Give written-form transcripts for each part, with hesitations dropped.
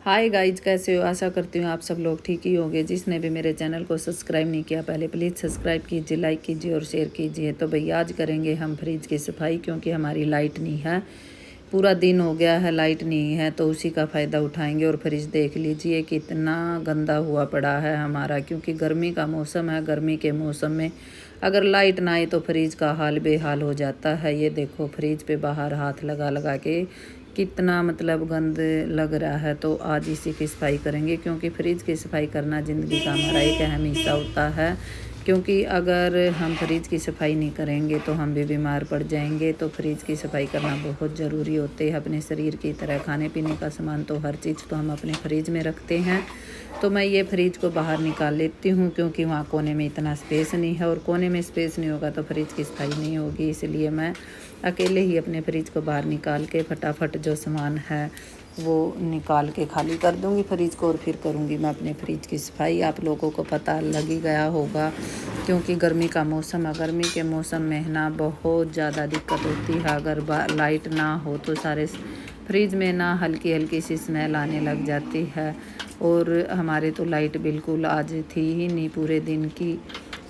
Hi guys, कैसे हो? आशा करती हूँ आप सब लोग ठीक ही होंगे। जिसने भी मेरे चैनल को सब्सक्राइब नहीं किया पहले प्लीज़ सब्सक्राइब कीजिए, लाइक कीजिए और शेयर कीजिए। तो भैया आज करेंगे हम फ्रिज की सफाई, क्योंकि हमारी लाइट नहीं है। पूरा दिन हो गया है, लाइट नहीं है, तो उसी का फ़ायदा उठाएंगे। और फ्रिज देख लीजिए कितना गंदा हुआ पड़ा है हमारा, क्योंकि गर्मी का मौसम है। गर्मी के मौसम में अगर लाइट ना आए तो फ्रिज का हाल बेहाल हो जाता है। ये देखो फ्रिज पे बाहर हाथ लगा लगा के कितना गंद लग रहा है। तो आज इसी की सफाई करेंगे, क्योंकि फ्रिज की सफाई करना ज़िंदगी का हमारा एक अहम हिस्सा होता है। क्योंकि अगर हम फ्रिज की सफाई नहीं करेंगे तो हम भी बीमार पड़ जाएंगे। तो फ्रिज की सफाई करना बहुत ज़रूरी होती है अपने शरीर की तरह। खाने पीने का सामान तो हर चीज़ तो हम अपने फ्रिज में रखते हैं। तो मैं ये फ्रिज को बाहर निकाल लेती हूँ, क्योंकि वहाँ कोने में इतना स्पेस नहीं है, और कोने में स्पेस नहीं होगा तो फ्रिज की सफाई नहीं होगी। इसलिए मैं अकेले ही अपने फ्रिज को बाहर निकाल के फटाफट जो सामान है वो निकाल के खाली कर दूंगी फ्रिज को, और फिर करूंगी मैं अपने फ्रिज की सफाई। आप लोगों को पता लग ही गया होगा, क्योंकि गर्मी का मौसम है। गर्मी के मौसम में ना बहुत ज़्यादा दिक्कत होती है। अगर लाइट ना हो तो सारे फ्रिज में ना हल्की हल्की सी स्मेल आने लग जाती है। और हमारे तो लाइट बिल्कुल आज थी ही नहीं पूरे दिन की।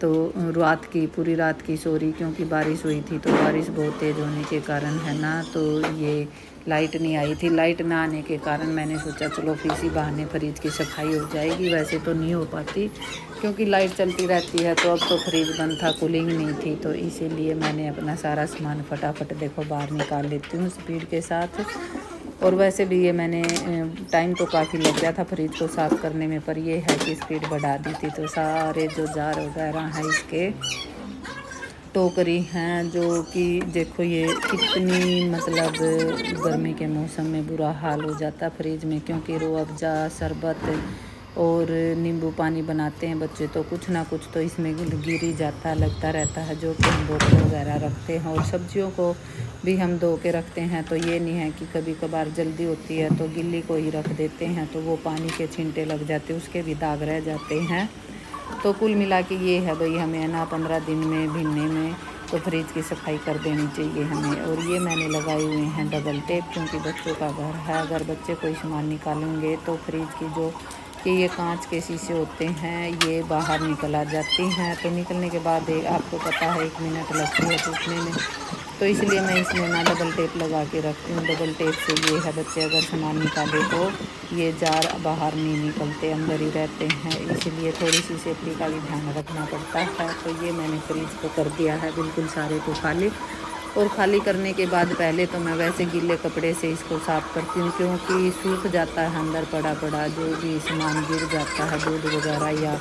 तो पूरी रात की सॉरी, क्योंकि बारिश हुई थी, तो बारिश बहुत तेज़ होने के कारण है ना, तो ये लाइट नहीं आई थी। लाइट ना आने के कारण मैंने सोचा चलो इसी बहाने फ्रिज की सफाई हो जाएगी। वैसे तो नहीं हो पाती, क्योंकि लाइट चलती रहती है। तो अब तो फ्रिज बंद था, कूलिंग नहीं थी, तो इसीलिए मैंने अपना सारा सामान फटाफट देखो बाहर निकाल लेती हूँ स्पीड के साथ। और वैसे भी ये मैंने टाइम तो काफ़ी लग गया था फ्रिज को साफ़ करने में, पर ये है कि स्पीड बढ़ा दी थी। तो सारे जो जार वगैरह हैं इसके टोकरी हैं, जो कि देखो ये कितनी गर्मी के मौसम में बुरा हाल हो जाता फ्रिज में। क्योंकि रूह अफ़ज़ा, शरबत और नींबू पानी बनाते हैं बच्चे, तो कुछ ना कुछ तो इसमें गिर ही जाता लगता रहता है, जो कि हम बोतल वगैरह रखते हैं। और सब्जियों को भी हम धो के रखते हैं। तो ये नहीं है कि कभी कभार जल्दी होती है तो गिल्ली को ही रख देते हैं, तो वो पानी के छींटे लग जाते, उसके भी दाग रह जाते हैं। तो कुल मिला के ये है भाई, हमें ना 15 दिन में महीने में तो फ्रिज की सफाई कर देनी चाहिए हमें। और ये मैंने लगाए हुए हैं डबल टेप, क्योंकि बच्चों का घर है। अगर बच्चे कोई सामान निकालेंगे तो फ्रिज की जो कि ये कांच के शीशे होते हैं ये बाहर निकल आ जाती हैं। तो निकलने के बाद आपको पता है 1 मिनट लगती है टूटने में। तो इसलिए मैं इसमें ना डबल टेप लगा के रखती हूँ। डबल टेप से ये है बच्चे अगर सामान निकाले तो ये जार बाहर नहीं निकलते, अंदर ही रहते हैं। इसलिए थोड़ी सी सेफ्टी का भी ध्यान रखना पड़ता है। तो ये मैंने फ्रिज को कर दिया है बिल्कुल सारे को खाली। और खाली करने के बाद पहले तो मैं वैसे गीले कपड़े से इसको साफ़ करती हूँ, क्योंकि सूख जाता है अंदर पड़ा पड़ा जो भी सामान गिर जाता है, दूध वगैरह या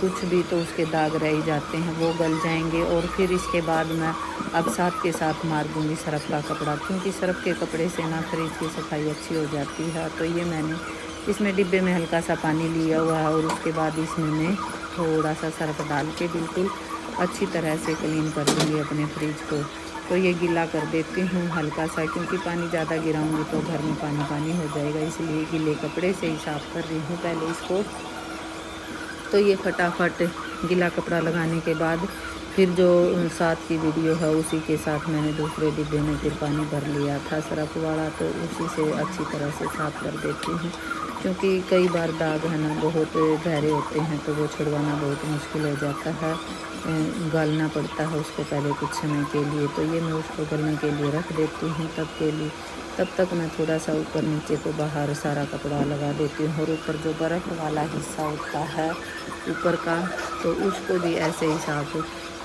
कुछ भी, तो उसके दाग रह ही जाते हैं, वो गल जाएंगे। और फिर इसके बाद मैं अब साथ के साथ मार दूँगी सरफ़ का कपड़ा, क्योंकि सरफ़ के कपड़े से ना फ्रिज की सफाई अच्छी हो जाती है। तो ये मैंने इसमें डिब्बे में हल्का सा पानी लिया हुआ है, और उसके बाद इसमें मैं थोड़ा सा सरफ़ डाल के बिल्कुल अच्छी तरह से क्लीन कर दूँगी अपने फ्रिज को। तो ये गीला कर देती हूँ हल्का सा, क्योंकि पानी ज़्यादा गिराऊँगी तो घर में पानी पानी हो जाएगा। इसलिए गीले कपड़े से ही साफ़ कर रही हूँ पहले इसको। तो ये फटाफट गीला कपड़ा लगाने के बाद फिर जो साथ की वीडियो है उसी के साथ मैंने दूसरे डिब्बे में फिर पानी भर लिया था सरफ़ वाला, तो उसी से अच्छी तरह से साफ़ कर देती हूँ। क्योंकि कई बार दाग है ना बहुत गहरे होते हैं, तो वो छुड़वाना बहुत मुश्किल हो जाता है। गालना पड़ता है उसको पहले कुछ समय के लिए। तो ये मैं उसको गलने के लिए रख देती हूँ तब तक मैं थोड़ा सा ऊपर नीचे को बाहर सारा कपड़ा लगा देती हूँ। और ऊपर जो बर्फ़ वाला हिस्सा होता है ऊपर का, तो उसको भी ऐसे ही साफ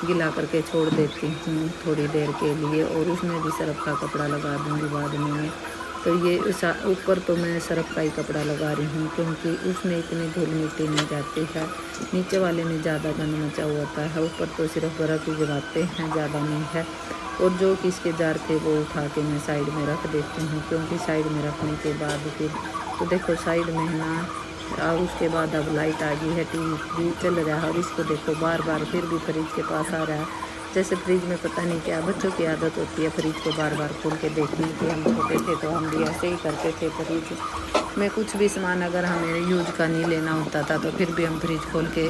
गीला करके छोड़ देती हूँ थोड़ी देर के लिए, और उसमें भी सरफ़ का कपड़ा लगा दूँगी बाद में मैं। तो ये ऊपर तो मैं सरफ़ का ही कपड़ा लगा रही हूँ, क्योंकि उसमें इतनी धूल मिट्टी नहीं जाती है। नीचे वाले में ज़्यादा गंद मचा होता है, ऊपर तो सिर्फ बर्फ़ ही गिराते हैं, ज़्यादा नहीं है। और जो किसके जार थे वो उठा के मैं साइड में रख देती हूँ, क्योंकि साइड में रखने के बाद फिर तो देखो साइड में है ना। और उसके बाद अब लाइट आ गई है, टीवी भी चल रहा है, और इसको देखो बार बार फिर भी फ्रिज के पास आ रहा है। जैसे फ्रिज में पता नहीं क्या बच्चों की आदत होती है फ्रिज को बार बार खोल के देखने की। हम छोटे थे तो हम भी ऐसे ही करते थे। फ्रिज में कुछ भी सामान अगर हमें यूज का नहीं लेना होता था तो फिर भी हम फ्रिज खोल के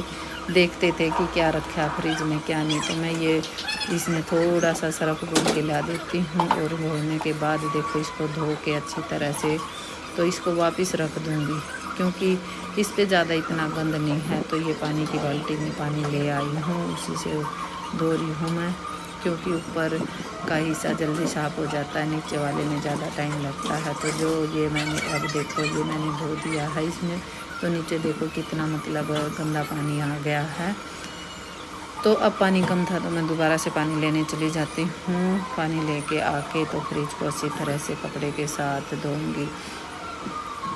देखते थे कि क्या रखा फ्रिज में क्या नहीं। तो मैं ये इसमें थोड़ा सा सरफ़ घोल के ला देती हूँ, और होने के बाद देखो इसको धो के अच्छी तरह से तो इसको वापस रख दूँगी, क्योंकि इस पे ज़्यादा इतना गंद नहीं है। तो ये पानी की बाल्टी में पानी ले आई हूँ, उसी से धो रही हूँ मैं, क्योंकि ऊपर का हिस्सा जल्दी साफ़ हो जाता है, नीचे वाले में ज़्यादा टाइम लगता है। तो जो ये मैंने अब देखो ये मैंने धो दिया है इसमें, तो नीचे देखो कितना मतलब गंदा पानी आ गया है। तो अब पानी कम था तो मैं दोबारा से पानी लेने चली जाती हूँ। पानी लेके आके तो फ्रिज को अच्छी तरह से कपड़े के साथ धोऊँगी,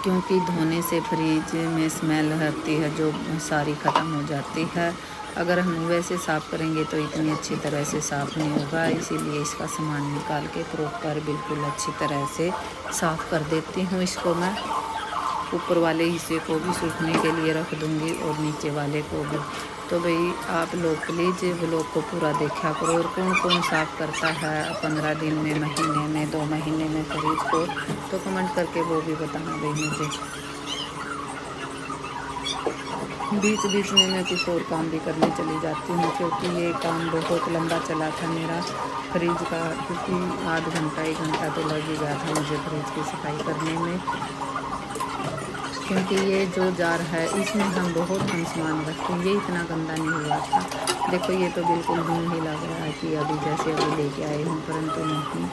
क्योंकि धोने से फ्रिज में स्मेल आती है जो सारी ख़त्म हो जाती है। अगर हम वैसे साफ़ करेंगे तो इतनी अच्छी तरह से साफ़ नहीं होगा, इसीलिए इसका सामान निकाल के प्रॉपर बिल्कुल अच्छी तरह से साफ़ कर देती हूँ। इसको मैं ऊपर वाले हिस्से को भी सूखने के लिए रख दूँगी और नीचे वाले को भी। तो भाई आप लोग प्लीज़ व्लॉग को पूरा देखा करो। और कौन कौन साफ़ करता है 15 दिन में, महीने में, 2 महीने में फ्रिज को, तो कमेंट करके वो भी बताना भाई मुझे। बीच बीच में मैं कुछ और काम भी करने चली जाती हूँ, क्योंकि ये काम बहुत लंबा चला था मेरा फ्रिज का, क्योंकि आध घंटा 1 घंटा तो लग ही गया था मुझे फ्रिज की सफाई करने में। क्योंकि ये जो जार है इसमें हम बहुत कम सामान रखते हैं, ये इतना गंदा नहीं हुआ था। देखो ये तो बिल्कुल यूँ ही लग रहा है कि अभी जैसे अभी लेके आए हूँ, परंतु नहीं।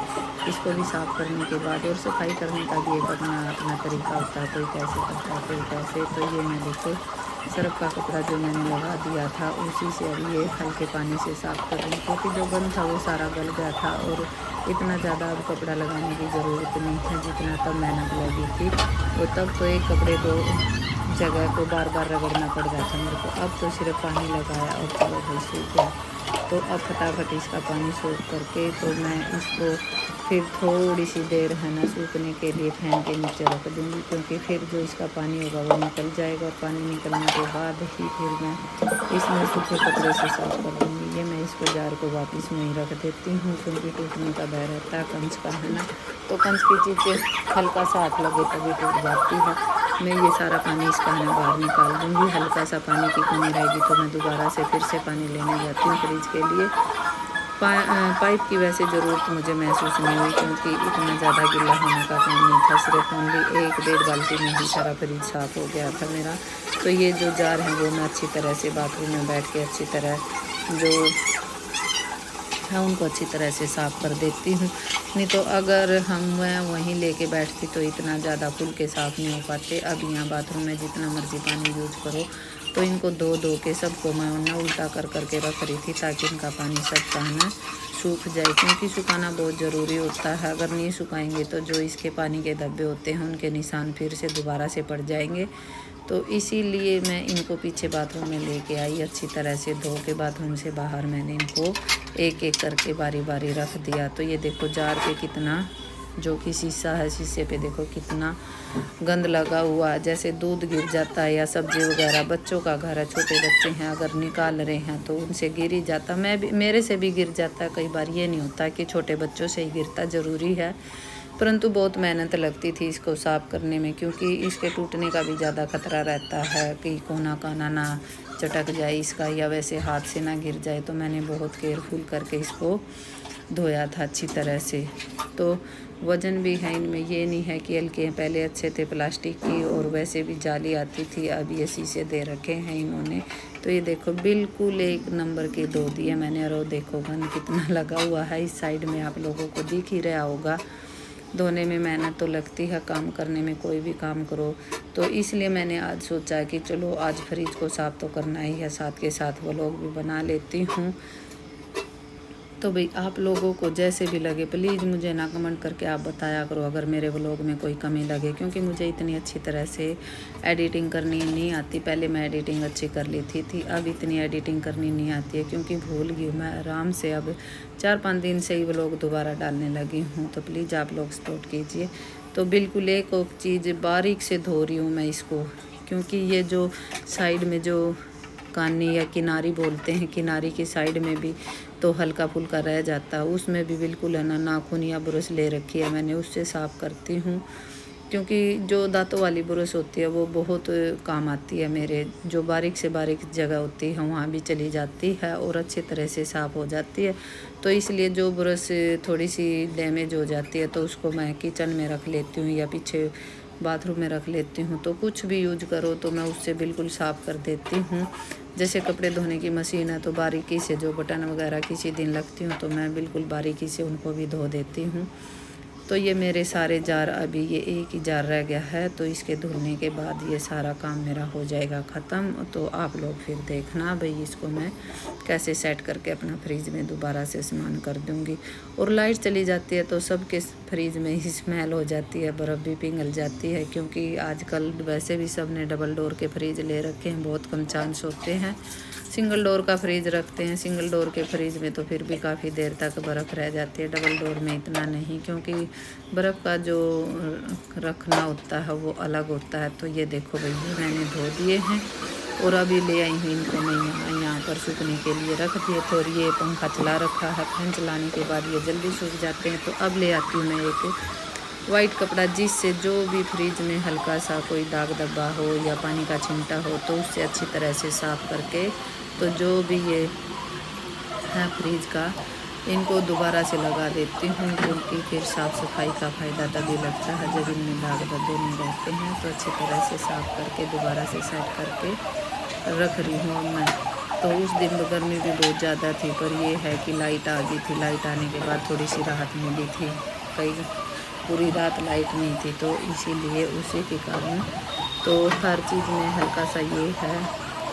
इसको भी साफ़ करने के बाद और सफाई करने का भी एक अपना अपना तरीका होता है, कोई कैसे करता है कोई कैसे। तो ये मैं देखो सर्फ का कपड़ा जो मैंने लगा दिया था उसी से अब ये हल्के पानी से साफ़ कर रही हूँ, क्योंकि जो गंद था वो सारा गल गया था और इतना ज़्यादा अब कपड़ा लगाने की ज़रूरत नहीं है जितना तब मेहनत लगी थी। तो तब तो एक कपड़े को जगह को बार बार रगड़ना पड़ जाता मेरे को। अब तो सिर्फ पानी लगाया और चलो भाई सूख गया। तो अब फटाफट इसका पानी सूख करके तो मैं इसको फिर थोड़ी सी देर है ना सूखने के लिए फैन के नीचे रख दूँगी, क्योंकि फिर जो इसका पानी होगा वो निकल जाएगा और पानी निकलने के बाद ही फिर मैं इसमें सूखे कपड़े से साफ़ कर दूँगी। ये मैं इसको जार को वापस में ही रख देती हूँ, क्योंकि टूटने का भय रहता है कंच का, है ना। तो कंच की चीज़ें हल्का सा हाथ लगे तभी टूट जाती है। मैं ये सारा पानी इसका है ना बाहर निकाल दूँगी। हल्का सा पानी की कमी रहेगी तो मैं दोबारा से फिर से पानी लेने जाती हूँ फ्रिज के लिए। पाइप की वैसे ज़रूरत मुझे महसूस नहीं हुई, क्योंकि इतना ज़्यादा गिल्ला होने का काम नहीं था। सिर्फ ओनली 1-1.5 बाल्टी में ही सारा फ्रिज साफ़ हो गया था मेरा। तो ये जो जार है वो मैं अच्छी तरह से बाथरूम में बैठ के अच्छी तरह जो है उनको अच्छी तरह से साफ़ कर देती हूँ। नहीं तो अगर मैं वहीं लेके बैठती तो इतना ज़्यादा खुल के साफ़ नहीं हो पाते। अब यहाँ बाथरूम में जितना मर्ज़ी पानी यूज करो, तो इनको धो के सबको मैं ना उल्टा कर के रख रही थी, ताकि इनका पानी सबका है ना सूख जाए, क्योंकि सुखाना बहुत ज़रूरी होता है। अगर नहीं सुखाएंगे तो जो इसके पानी के धब्बे होते हैं उनके निशान फिर से दोबारा से पड़ जाएंगे। तो इसीलिए मैं इनको पीछे बाथरूम में लेके आई, अच्छी तरह से धो के बाथरूम से बाहर मैंने इनको एक एक करके बारी बारी रख दिया। तो ये देखो जार पे कितना जो कि शीशा है, शीशे पे देखो कितना गंद लगा हुआ है, जैसे दूध गिर जाता है या सब्जी वगैरह। बच्चों का घर है, छोटे बच्चे हैं, अगर निकाल रहे हैं तो उनसे गिर ही जाता। मेरे से भी गिर जाता है कई बार, ये नहीं होता कि छोटे बच्चों से ही गिरता, ज़रूरी है। परंतु बहुत मेहनत लगती थी इसको साफ़ करने में, क्योंकि इसके टूटने का भी ज़्यादा खतरा रहता है कि कोना काना ना चटक जाए इसका, या वैसे हाथ से ना गिर जाए। तो मैंने बहुत केयरफुल करके इसको धोया था अच्छी तरह से। तो वज़न भी है इनमें, ये नहीं है कि हल्के हैं। पहले अच्छे थे प्लास्टिक की और वैसे भी जाली आती थी, अब ये शीशे दे रखे हैं इन्होंने। तो ये देखो बिल्कुल 1 नंबर के धो दिए मैंने। और देखो गंद कितना लगा हुआ है इस साइड में, आप लोगों को दिख ही रहा होगा। धोने में मेहनत तो लगती है, काम करने में कोई भी काम करो। तो इसलिए मैंने आज सोचा कि चलो आज फ्रिज को साफ़ तो करना ही है, साथ के साथ व्लॉग भी बना लेती हूँ। तो भाई आप लोगों को जैसे भी लगे प्लीज़ मुझे ना कमेंट करके आप बताया करो, अगर मेरे व्लॉग में कोई कमी लगे, क्योंकि मुझे इतनी अच्छी तरह से एडिटिंग करनी नहीं आती। पहले मैं एडिटिंग अच्छी कर लेती थी, अब इतनी एडिटिंग करनी नहीं आती है, क्योंकि भूल गई मैं आराम से। अब 4-5 दिन से ही व्लॉग दोबारा डालने लगी हूँ, तो प्लीज़ आप लोग सपोर्ट कीजिए। तो बिल्कुल एक चीज़ बारीक से धो रही हूँ मैं इसको, क्योंकि ये जो साइड में जो कानी या किनारी बोलते हैं, किनारी की साइड में भी तो हल्का फुल्का रह जाता है, उसमें भी बिल्कुल है ना नाखून या ब्रश ले रखी है मैंने, उससे साफ़ करती हूँ। क्योंकि जो दांतों वाली ब्रश होती है वो बहुत काम आती है मेरे, जो बारीक से बारीक जगह होती है वहाँ भी चली जाती है और अच्छी तरह से साफ़ हो जाती है। तो इसलिए जो ब्रश थोड़ी सी डैमेज हो जाती है तो उसको मैं किचन में रख लेती हूँ या पीछे बाथरूम में रख लेती हूँ। तो कुछ भी यूज करो तो मैं उससे बिल्कुल साफ़ कर देती हूँ। जैसे कपड़े धोने की मशीन है तो बारीकी से जो बटन वगैरह किसी दिन लगती हूँ तो मैं बिल्कुल बारीकी से उनको भी धो देती हूँ। तो ये मेरे सारे जार, अभी ये एक ही जार रह गया है, तो इसके धुलने के बाद ये सारा काम मेरा हो जाएगा ख़त्म। तो आप लोग फिर देखना भाई इसको मैं कैसे सेट करके अपना फ्रिज में दोबारा से सामान कर दूँगी। और लाइट चली जाती है तो सबके फ्रिज में ही स्मेल हो जाती है, बर्फ़ भी पिघल जाती है, क्योंकि आजकल वैसे भी सब ने डबल डोर के फ्रिज ले रखे हैं, बहुत कम चांस होते हैं सिंगल डोर का फ्रिज रखते हैं। सिंगल डोर के फ्रिज में तो फिर भी काफ़ी देर तक बर्फ़ रह जाती है, डबल डोर में इतना नहीं, क्योंकि बर्फ़ का जो रखना होता है वो अलग होता है। तो ये देखो भैया मैंने धो दिए हैं और अभी ले आई हूँ इनको मैं यहाँ पर सूखने के लिए रख दिए थे। और ये पंखा चला रखा है, फैन चलाने के बाद ये जल्दी सूख जाते हैं। तो अब ले आती हूँ मैं एक वाइट कपड़ा, जिससे जो भी फ्रिज में हल्का सा कोई दाग धब्बा हो या पानी का छिंटा हो तो उससे अच्छी तरह से साफ़ करके, तो जो भी ये है फ्रिज का, इनको दोबारा से लगा देती हूँ, क्योंकि फिर साफ़ सफाई का फ़ायदा तभी लगता है जब इनमें दाग धब्बे नहीं रहते हैं। तो अच्छी तरह से साफ़ करके दोबारा से सेट करके रख रही हूँ मैं। तो उस दिन तो गर्मी भी बहुत ज़्यादा थी, पर ये है कि लाइट आ गई थी। लाइट आने के बाद थोड़ी सी राहत मिली थी, कई पूरी रात लाइट नहीं थी, तो इसीलिए उसी के कारण तो हर चीज़ में हल्का सा ये है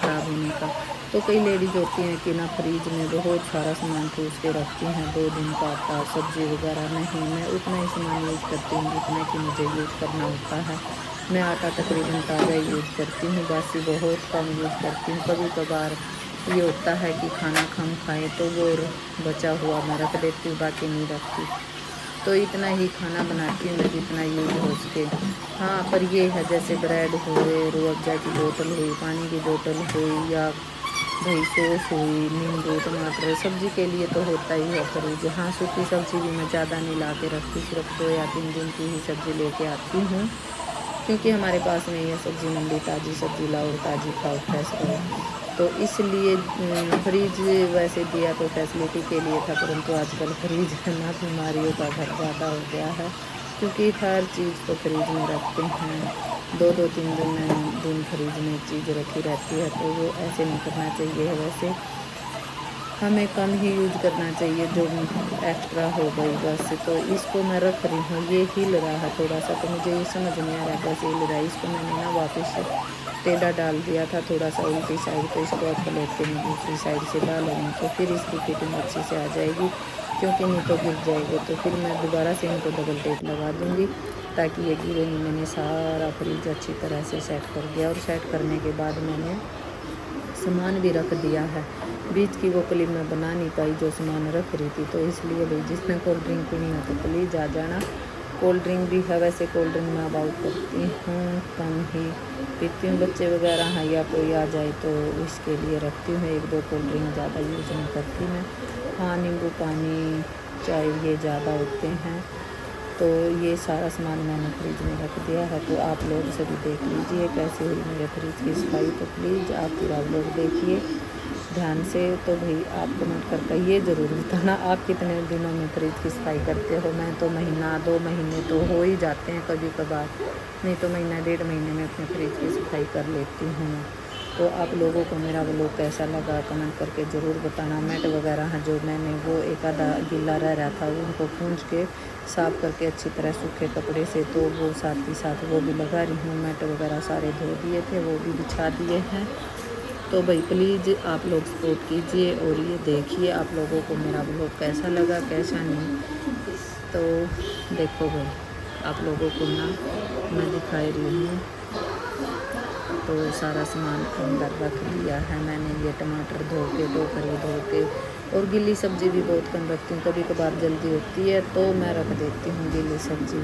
ख़राब होने का। तो कई लेडीज़ होती हैं कि ना फ्रिज में बहुत सारा सामान ठूस के रखती हैं, 2 दिन का आटा सब्ज़ी वगैरह। नहीं, मैं उतना ही सामान यूज़ करती हूँ जितना कि मुझे यूज़ करना होता है। मैं आटा तकरीबन ताज़ा यूज़ करती हूँ, बासी बहुत कम यूज़ करती हूँ। कभी कभार ये होता है कि खाना कम खाएँ तो वो बचा हुआ मैं रख देती हूँ, बाकी नहीं रखती। तो इतना ही खाना बनाती हूँ जितना यूज हो सके। हाँ, पर ये है जैसे ब्रेड हुए, रूह अफ़ज़ा की बोतल हुई, पानी की बोतल हुई, या दही सॉस हुई, नींबू टमाटर, सब्ज़ी के लिए तो होता ही है फ्रिज। हाँ, सूखी सब्ज़ी भी मैं ज़्यादा नहीं ला के रखती, सिर्फ 2 या 3 दिन की ही सब्ज़ी लेके आती हूँ, क्योंकि हमारे पास में ये सब्ज़ी मंडी, ताज़ी सब्ज़ी लाओ, ताज़ी खाओ, फ्रेश रहो। तो इसलिए फ्रिज वैसे दिया तो फैसिलिटी के लिए था, परंतु आजकल फ्रिज ना बीमारियों का घर ज़्यादा हो गया है, क्योंकि हर चीज़ को फ्रिज में रखते हैं। 2-2 3 दिन फ्रिज में चीज़ रखी रहती है, तो वो ऐसे नहीं करना चाहिए। वैसे हमें कम ही यूज करना चाहिए, जो एक्स्ट्रा हो गई बस। तो इसको मैं रख रही हूँ, ये हिल रहा है थोड़ा सा, तो मुझे ये समझ नहीं आ रहा कैसे हिल रहा है। इसको मैंने ना वापस टेढ़ा डाल दिया था थोड़ा सा उल्टी साइड, तो इसको अब पलट के मैं दूसरी साइड से डालूँगी, तो फिर इसकी फिटिंग अच्छी से आ जाएगी, क्योंकि नहीं तो गिर जाएगी। तो फिर मैं दोबारा से इनको डबल टेप लगा दूँगी ताकि ये गिरे नहीं। मैंने सारा फ्रिज अच्छी तरह से सेट कर दिया, और सेट करने के बाद मैंने सामान भी रख दिया है। बीच की वो क्लिप मैं बना नहीं पाई जो सामान रख रही थी, तो इसलिए भाई जिसने कोल्ड ड्रिंक पीनी हो तो प्लीज़ आ जाना। कोल्ड ड्रिंक भी है, वैसे कोल्ड ड्रिंक मैं अबाउट करती हूँ, कम ही पीती हूँ। बच्चे वगैरह हैं या कोई आ जाए तो इसके लिए रखती हूँ 1-2 कोल्ड ड्रिंक, ज़्यादा यूज़ नहीं करती मैं। हाँ, नींबू पानी, चाय ये ज़्यादा होते हैं। तो ये सारा सामान मैंने फ्रिज में रख दिया है। तो आप लोग सभी देख लीजिए कैसे हुई मेरे फ्रिज की सफाई। तो प्लीज़ आप पूरा लोग देखिए ध्यान से। तो भाई आप कमेंट करके ये ज़रूर बताना आप कितने दिनों में फ्रिज की सफाई करते हो। मैं तो महीना 2 महीने तो हो ही जाते हैं कभी कभार, नहीं तो महीना 1.5 महीने में अपने फ्रिज की सफाई कर लेती हूँ। तो आप लोगों को मेरा व्लॉग कैसा लगा कमेंट करके ज़रूर बताना। मैट वगैरह हैं जो मैंने वो एक आधा गीला रह रहा था, उनको पूंछ के साफ़ करके अच्छी तरह सूखे कपड़े से, तो वो साथ ही साथ वो भी लगा रही हूँ। मैट वगैरह सारे धो दिए थे, वो भी बिछा दिए हैं। तो भाई प्लीज़ आप लोग सपोर्ट कीजिए और ये देखिए आप लोगों को मेरा व्लॉग कैसा लगा कैसा नहीं। तो देखो भाई आप लोगों को ना मैं दिखाई रही हूँ। तो सारा सामान अंदर रख दिया है मैंने। ये टमाटर धो के, टोकरी धो के, और गीली सब्ज़ी भी बहुत कम रखती हूँ। कभी कभार जल्दी होती है तो मैं रख देती हूँ गीली सब्ज़ी,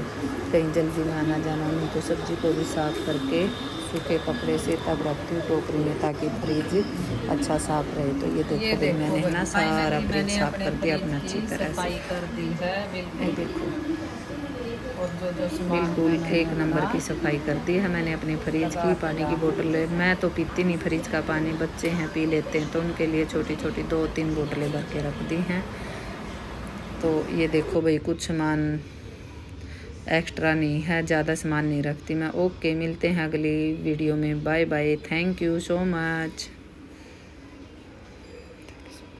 कहीं जल्दी में आना जाना नहीं तो सब्ज़ी को भी साफ़ करके सूखे कपड़े से तब रखती हूँ टोकरी में, ताकि फ्रिज अच्छा साफ़ रहे। तो ये देखो भाई मैंने ना सारा फ्रिज साफ़ कर दिया अपना अच्छी तरह से। ये देखो बिल्कुल 1 नंबर की सफाई कर दी है मैंने अपनी फ्रिज की। पानी की बोतल मैं तो पीती नहीं फ्रिज का पानी, बच्चे हैं पी लेते हैं, तो उनके लिए छोटी छोटी 2-3 बोतलें भर के रख दी हैं। तो ये देखो भाई कुछ सामान एक्स्ट्रा नहीं है, ज़्यादा सामान नहीं रखती मैं। ओके, मिलते हैं अगली वीडियो में। Bye bye, thank you so much.